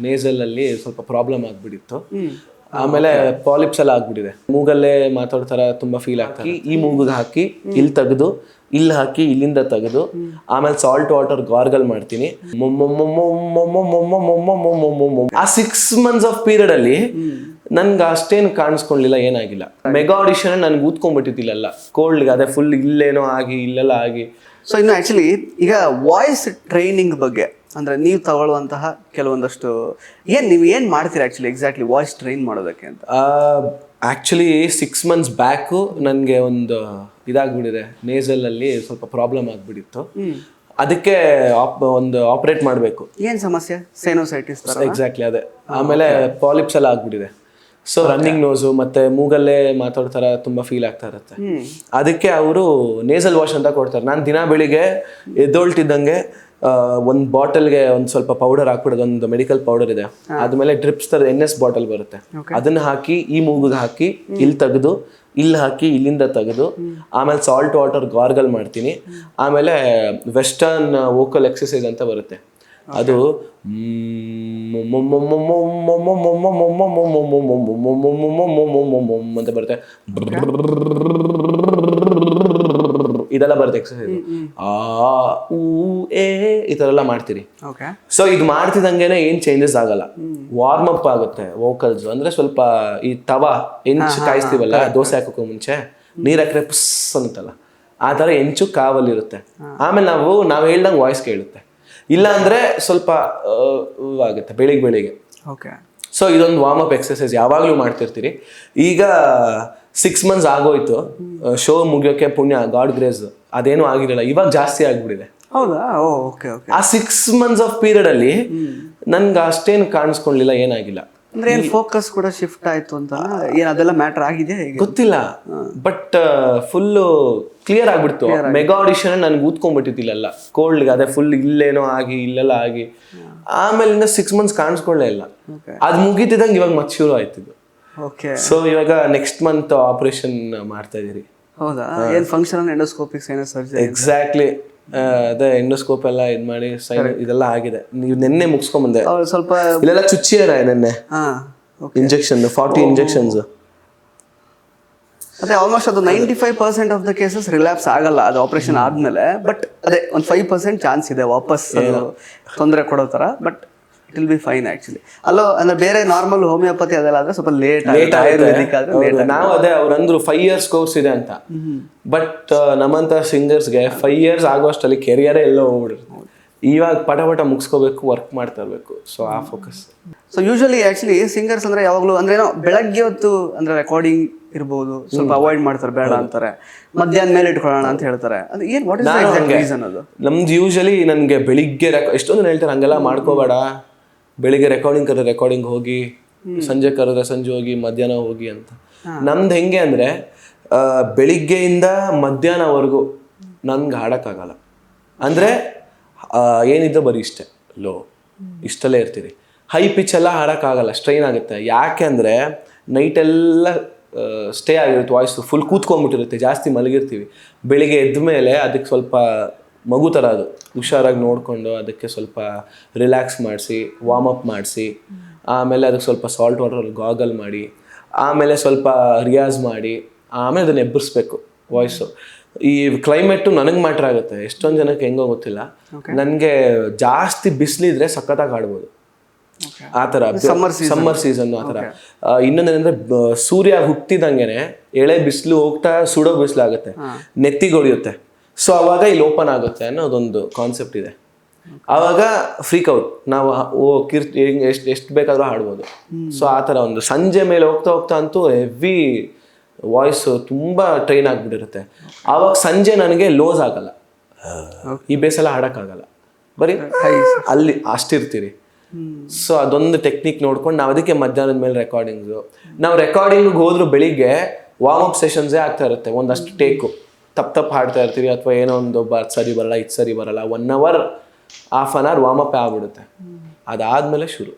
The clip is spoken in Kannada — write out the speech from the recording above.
ನೇಸಲ್ ಅಲ್ಲಿ ಸ್ವಲ್ಪ ಪ್ರಾಬ್ಲಮ್ ಆಗ್ಬಿಟ್ಟಿತ್ತು. ಆಮೇಲೆ ಪಾಲಿಪ್ಸ್ ಎಲ್ಲ ಆಗ್ಬಿಟ್ಟಿದೆ. ಮೂಗಲ್ಲೇ ಮಾತಾಡ್ತಾರ ತುಂಬಾ ಫೀಲ್ ಆಗ್ತಾರೆ. ಈ ಮೂಗಿಗೆ ಹಾಕಿ ಇಲ್ಲಿ ತೆಗೆದು ಇಲ್ಲಿ ಹಾಕಿ ಇಲ್ಲಿಂದ ತೆಗೆದು ಆಮೇಲೆ ಸಾಲ್ಟ್ ವಾಟರ್ ಗಾರ್ಗಲ್ ಮಾಡ್ತೀನಿ. ಆ 6 months ಆಫ್ ಪೀರಿಯಡ್ ಅಲ್ಲಿ ನನ್ಗೆ ಅಷ್ಟೇನು ಕಾಣಿಸ್ಕೊಳ್ಳಿಲ್ಲ, ಏನಾಗಿಲ್ಲ. ಮೆಗಾ ಆಡಿಷನ್ ನನ್ಗೆ ಊದ್ಕೊಂಡ್ಬಿಟ್ಟಿದ್ದಿಲ್ಲ ಕೋಲ್ಡ್, ಅದೇ ಫುಲ್ ಇಲ್ಲೇನೋ ಆಗಿ ಇಲ್ಲೆಲ್ಲ ಆಗಿ. ಸೊ ಇನ್ನು ಆಕ್ಚುಲಿ ಈಗ ವಾಯ್ಸ್ ಟ್ರೈನಿಂಗ್ ಬಗ್ಗೆ ಅಂದ್ರೆ ನೀವು ತಗೊಳ್ಳುವಂತಹ ಕೆಲವೊಂದಷ್ಟು ನೀವು ಏನ್ ಮಾಡ್ತೀರಾ ಆಕ್ಚುಲಿ ಎಕ್ಸಾಕ್ಟ್ಲಿ ವಾಯ್ಸ್ ಟ್ರೈನ್ ಮಾಡೋದಕ್ಕೆ ಅಂತ? ಆಕ್ಚುಲಿ 6 months ಬ್ಯಾಕು ನನಗೆ ಒಂದು ಇದಾಗ್ಬಿಟ್ಟಿದೆ, ನೇಸಲ್ ಅಲ್ಲಿ ಸ್ವಲ್ಪ ಪ್ರಾಬ್ಲಮ್ ಆಗ್ಬಿಟ್ಟಿತ್ತು. ಅದಕ್ಕೆ ಒಂದು ಆಪರೇಟ್ ಮಾಡಬೇಕು. ಏನ್ ಸಮಸ್ಯೆ? ಸೈನೋಸೈಟಿಸ್? ಎಕ್ಸಾಕ್ಟ್ಲಿ ಅದೇ. ಆಮೇಲೆ ಪಾಲಿಪ್ಸ್ ಎಲ್ಲ ಆಗ್ಬಿಟ್ಟಿದೆ. ಸೊ ರನ್ನಿಂಗ್ ನೋಸು ಮತ್ತೆ ಮೂಗಲ್ಲೇ ಮಾತಾಡ್ತಾರ ತುಂಬಾ ಫೀಲ್ ಆಗ್ತಾ ಇರುತ್ತೆ. ಅದಕ್ಕೆ ಅವರು ನೇಸಲ್ ವಾಶ್ ಅಂತ ಕೊಡ್ತಾರೆ. ನಾನು ದಿನ ಬೆಳಿಗ್ಗೆ ಎದ್ದೊಳ್ತಿದ್ದಂಗೆ ಒಂದು ಬಾಟಲ್ಗೆ ಒಂದು ಸ್ವಲ್ಪ ಪೌಡರ್ ಹಾಕ್ಬಿಡೋದು. ಒಂದು ಮೆಡಿಕಲ್ ಪೌಡರ್ ಇದೆ, ಅದ್ಮೇಲೆ ಡ್ರಿಪ್ಸ್ ತರ NS ಬಾಟಲ್ ಬರುತ್ತೆ, ಅದನ್ನ ಹಾಕಿ ಈ ಮೂಗಿಗೆ ಹಾಕಿ ಇಲ್ಲಿ ತೆಗೆದು ಇಲ್ಲಿ ಹಾಕಿ ಇಲ್ಲಿಂದ ತೆಗೆದು ಆಮೇಲೆ ಸಾಲ್ಟ್ ವಾಟರ್ ಗಾರ್ಗಲ್ ಮಾಡ್ತೀನಿ. ಆಮೇಲೆ ವೆಸ್ಟರ್ನ್ ವೋಕಲ್ ಎಕ್ಸಸೈಸ್ ಅಂತ ಬರುತ್ತೆ, ಅದು ಅಂತ ಬರುತ್ತೆ, ಇದೆಲ್ಲ ಬರುತ್ತೆ ಎಕ್ಸಸೈಸ್. ಈ ತರ ಎಲ್ಲ ಮಾಡ್ತೀರಿ. ಸೊ ಇದು ಮಾಡ್ತಿದಂಗೆನೆ ಏನ್ ಚೇಂಜಸ್ ಆಗಲ್ಲ, ವಾರ್ಮ್ ಅಪ್ ಆಗುತ್ತೆ ವೋಕಲ್ಸ್. ಅಂದ್ರೆ ಸ್ವಲ್ಪ ಈ ತವಾ ಹೆಂಚು ಕಾಯಿಸ್ತೀವಲ್ಲ ದೋಸೆ ಹಾಕೋಕೆ ಮುಂಚೆ, ನೀರ್ ಹಾಕ್ರೆ ಪುಸ್ ಅಂತಲ್ಲ, ಆ ತರ ಹೆಂಚು ಕಾವಲ್ಲಿರುತ್ತೆ. ಆಮೇಲೆ ನಾವು ಹೇಳ್ದಂಗೆ ವಾಯ್ಸ್ ಕೇಳುತ್ತೆ. ಇಲ್ಲ ಅಂದ್ರೆ ಸ್ವಲ್ಪ ಆಗುತ್ತೆ ಬೆಳಿಗ್ಗೆ. ಸೊ ಇದೊಂದು ವಾರ್ಮ್ ಅಪ್ ಎಕ್ಸಸೈಸ್ ಯಾವಾಗ್ಲೂ ಮಾಡ್ತಿರ್ತೀರಿ. ಈಗ 6 months ಆಗೋಯ್ತು, ಶೋ ಮುಗಿಯೋಕೆ ಪುಣ್ಯ, ಗಾಡ್ ಗ್ರೇಸ್ ಅದೇನು ಆಗಿರಲಿಲ್ಲ. ಇವಾಗ ಜಾಸ್ತಿ ಆಗ್ಬಿಟ್ಟಿದೆ. ಹೌದಾ? ಆ 6 months ಆಫ್ ಪೀರಿಯಡ್ ಅಲ್ಲಿ ನನ್ಗೆ ಅಷ್ಟೇನು ಕಾಣಿಸ್ಕೊಳ್ಳಿಲ್ಲ, ಏನಾಗಿಲ್ಲ. ಅಂದ್ರೆ ಏನ್ ಫೋಕಸ್ ಕೂಡ ಶಿಫ್ಟ್ ಆಯ್ತು ಅಂತ ಏನ್ ಅದೆಲ್ಲ ಮ್ಯಾಟರ್ ಆಗಿದೆ ಗೊತ್ತಿಲ್ಲ, ಬಟ್ ಫುಲ್ಲು ಕ್ಲಿಯರ್ ಆಗ್ಬಿಡ್ತು. ಮೆಗಾ ಆಡಿಷನ್ ನನ್ಗೆ ಊದ್ಕೊಂಡ್ಬಿಟ್ಟಿದ್ದಿಲ್ಲ ಕೋಲ್ಡ್, ಅದೇ ಫುಲ್ ಇಲ್ಲೇನೋ ಆಗಿ ಇಲ್ಲೆಲ್ಲ ಆಗಿ. ಆಮೇಲಿಂದ 6 months ಕಾಣಿಸ್ಕೊಳ್ಳೇ ಇಲ್ಲ. ಅದು ಮುಗೀತಿದಂಗೆ ಇವಾಗ ಮತ್ತೆ ಶುರು ಆಯ್ತಿದ್ದು. ಸೊ ಇವಾಗ ನೆಕ್ಸ್ಟ್ ಮಂತ್ ಆಪರೇಷನ್ ಮಾಡ್ತಾ ಇದೀರಿ. ಹೌದಾ? ಏನ್ function endoscopic sinus surgery? Exactly ಅದೇ ಎಂಡೋಸ್ಕೋಪ್ ಎಲ್ಲ ಇದ್ ಮಾಡಿ ಇದೆಲ್ಲ ಆಗಿದೆ. ನೀವು ನೆನ್ನೆ ಮುಗಿಸ್ಕೊಂಡ್ ಬಂದೆ. ಸ್ವಲ್ಪ ಇಲ್ಲೆಲ್ಲ ಚುಚ್ಚಿಯಾರ ನೆನ್ನೆ ಇಂಜೆಕ್ಷನ್ 40 ಇಂಜೆಕ್ಷನ್ಸ್. ಅದೇ ಆಲ್ಮೋಸ್ಟ್ ಅದು 95% ಆಫ್ ದ ಕೇಸಸ್ ರಿಲ್ಯಾಪ್ಸ್ ಆಗಲ್ಲ ಅದು ಆಪರೇಷನ್ ಆದ್ಮೇಲೆ. ಬಟ್ ಅದೇ ಒಂದು 5% ಚಾನ್ಸ್ ಇದೆ ವಾಪಸ್ ತೊಂದರೆ ಕೊಡೋ ತರ. But it will be fine actually. ಅಲ್ಲೋ ಅಂದ್ರೆ ಬೇರೆ ನಾರ್ಮಲ್ ಹೋಮಿಯೋಪತಿ ಅದೆಲ್ಲ ಆದ್ರೆ ಸ್ವಲ್ಪ ಲೇಟ್ ಆಯುರ್ವೇದಿಕ್ ಆದ್ರೆ ನಾವು ಅದೇ ಅವ್ರಂದ್ರು 5 years ಕೋರ್ಸ್ ಇದೆ ಅಂತ. ಬಟ್ ನಮ್ಮಂತ ಸಿಂಗರ್ಸ್ಗೆ 5 years ಆಗೋಷ್ಟಲ್ಲಿ ಕೆರಿಯರೇ ಎಲ್ಲೋ ಹೋಗ್ಬಿಡಿರುತ್ತೆ. ಇವಾಗ ಪಟ ಮುಗಿಸ್ಕೋಬೇಕು, ವರ್ಕ್ ಮಾಡ್ತಾ ಇರ್ಬೇಕು. ಸೊ ಆ focus. So usually actually singers ಅಂದ್ರೆ ಯಾವಾಗ್ಲೂ ಅಂದ್ರೆ ಏನೋ ಬೆಳಗ್ಗೆ ಹೊತ್ತು ಅಂದ್ರೆ ರೆಕಾರ್ಡಿಂಗ್ ಇರ್ಬೋದು, ಸ್ವಲ್ಪ ಅವಾಯ್ಡ್ ಮಾಡ್ತಾರೆ, ಬೇಡ ಅಂತಾರೆ. ಮಧ್ಯಾಹ್ನ ಮೇಲೆ ಇಟ್ಕೊಳ್ಳೋಣ ಅಂತ ಹೇಳ್ತಾರೆ. ಅದು ಏನು what is the exact reason? ಅದು ನಮ್ದು ಯೂಶಲಿ ನನಗೆ ಬೆಳಿಗ್ಗೆ ಎಷ್ಟೊಂದು ಹೇಳ್ತಾರೆ ಹಂಗೆಲ್ಲ ಮಾಡ್ಕೋಬೇಡ, ಬೆಳಿಗ್ಗೆ ರೆಕಾರ್ಡಿಂಗ್ ಕರೆದ್ರೆ ರೆಕಾರ್ಡಿಂಗ್ ಹೋಗಿ, ಸಂಜೆ ಕರೆದ್ರೆ ಸಂಜೆ ಹೋಗಿ, ಮಧ್ಯಾಹ್ನ ಹೋಗಿ ಅಂತ. ನಮ್ದು ಹೆಂಗೆ ಅಂದರೆ ಬೆಳಿಗ್ಗೆಯಿಂದ ಮಧ್ಯಾಹ್ನವರೆಗೂ ನನ್ಗೆ ಹಾಡೋಕ್ಕಾಗಲ್ಲ. ಅಂದರೆ ಏನಿದ್ರೂ ಬರೀ ಇಷ್ಟೇ ಲೋ, ಇಷ್ಟಲ್ಲೇ ಇರ್ತೀರಿ. ಹೈ ಪಿಚ್ ಎಲ್ಲ ಹಾಡೋಕ್ಕಾಗಲ್ಲ, ಸ್ಟ್ರೈನ್ ಆಗುತ್ತೆ. ಯಾಕೆ ಅಂದರೆ ನೈಟೆಲ್ಲ ಸ್ಟೇ ಆಗಿರುತ್ತೆ, ವಾಯ್ಸು ಫುಲ್ ಕೂತ್ಕೊಂಡ್ಬಿಟ್ಟಿರುತ್ತೆ, ಜಾಸ್ತಿ ಮಲಗಿರ್ತೀವಿ. ಬೆಳಿಗ್ಗೆ ಎದ್ದ ಮೇಲೆ ಅದಕ್ಕೆ ಸ್ವಲ್ಪ ಮಗು ಥರ ಅದು ಹುಷಾರಾಗಿ ನೋಡಿಕೊಂಡು ಅದಕ್ಕೆ ಸ್ವಲ್ಪ ರಿಲ್ಯಾಕ್ಸ್ ಮಾಡಿಸಿ, ವಾರ್ಮ್ ಅಪ್ ಮಾಡಿಸಿ, ಆಮೇಲೆ ಅದಕ್ಕೆ ಸ್ವಲ್ಪ ಸಾಲ್ಟ್ ವಾಟರ್ ಗಾಗಲ್ ಮಾಡಿ, ಆಮೇಲೆ ಸ್ವಲ್ಪ ರಿಯಾಜ್ ಮಾಡಿ, ಆಮೇಲೆ ಅದನ್ನು ಎಬ್ಬರಿಸ್ಬೇಕು ವಾಯ್ಸು. ಈ ಕ್ಲೈಮೇಟು ನನಗೆ ಮ್ಯಾಟ್ರ್ ಆಗುತ್ತೆ, ಎಷ್ಟೊಂದು ಜನಕ್ಕೆ ಹೆಂಗೋ ಗೊತ್ತಿಲ್ಲ. ನನಗೆ ಜಾಸ್ತಿ ಬಿಸಿಲಿದ್ರೆ ಸಖತ್ತಾಗಿ ಹಾಡ್ಬೋದು ಆ ಥರ. ಸಮ್ಮರ್ ಸೀಸನ್ ಆ ಥರ. ಇನ್ನೊಂದೇನೆಂದರೆ ಸೂರ್ಯ ಹುಟ್ಟಿದಂಗೆನೆ ಎಳೆ ಬಿಸಿಲು ಹೋಗ್ತಾ ಸುಡೋ ಬಿಸಿಲು ಆಗುತ್ತೆ, ನೆತ್ತಿಗೆ ಹೊಡೆಯುತ್ತೆ. ಸೊ ಅವಾಗ ಇಲ್ಲಿ ಓಪನ್ ಆಗುತ್ತೆ ಅನ್ನೋದೊಂದು ಕಾನ್ಸೆಪ್ಟ್ ಇದೆ. ಆವಾಗ ಫ್ರೀಕ್ ಔಟ್, ನಾವು ಎಷ್ಟು ಬೇಕಾದರೂ ಹಾಡ್ಬೋದು. ಸೊ ಆ ಥರ ಒಂದು ಸಂಜೆ ಮೇಲೆ ಹೋಗ್ತಾ ಅಂತೂ ಹೆವಿ ವಾಯ್ಸ್ ತುಂಬ ಟ್ರೈನ್ ಆಗಿಬಿಟ್ಟಿರುತ್ತೆ. ಆವಾಗ ಸಂಜೆ ನನಗೆ ಲೋಸ್ ಆಗಲ್ಲ, ಈ ಬೇಸೆಲ್ಲ ಹಾಡೋಕ್ಕಾಗಲ್ಲ, ಬರೀ ಅಲ್ಲಿ ಅಷ್ಟಿರ್ತೀರಿ. ಸೊ ಅದೊಂದು ಟೆಕ್ನಿಕ್ ನೋಡ್ಕೊಂಡು ನಾವು ಅದಕ್ಕೆ ಮಧ್ಯಾಹ್ನದ ಮೇಲೆ ರೆಕಾರ್ಡಿಂಗ್ಸು. ನಾವು ರೆಕಾರ್ಡಿಂಗ್ಗೆ ಹೋದ್ರು ಬೆಳಿಗ್ಗೆ ವಾರ್ಮ್ ಅಪ್ ಸೆಷನ್ಸೇ ಆಗ್ತಾ ಇರುತ್ತೆ, ಒಂದಷ್ಟು ಟೇಕು ತಪ್ಪು ಹಾಡ್ತಾ ಇರ್ತೀರಿ, ಅಥವಾ ಏನೋ ಒಂದು ಸರಿ ಬರಲ್ಲ, ಇದು ಸರಿ ಬರಲ್ಲ. 1 hour, half an hour warm up ಆಗ್ಬಿಡುತ್ತೆ. ಅದಾದ್ಮೇಲೆ ಶುರು.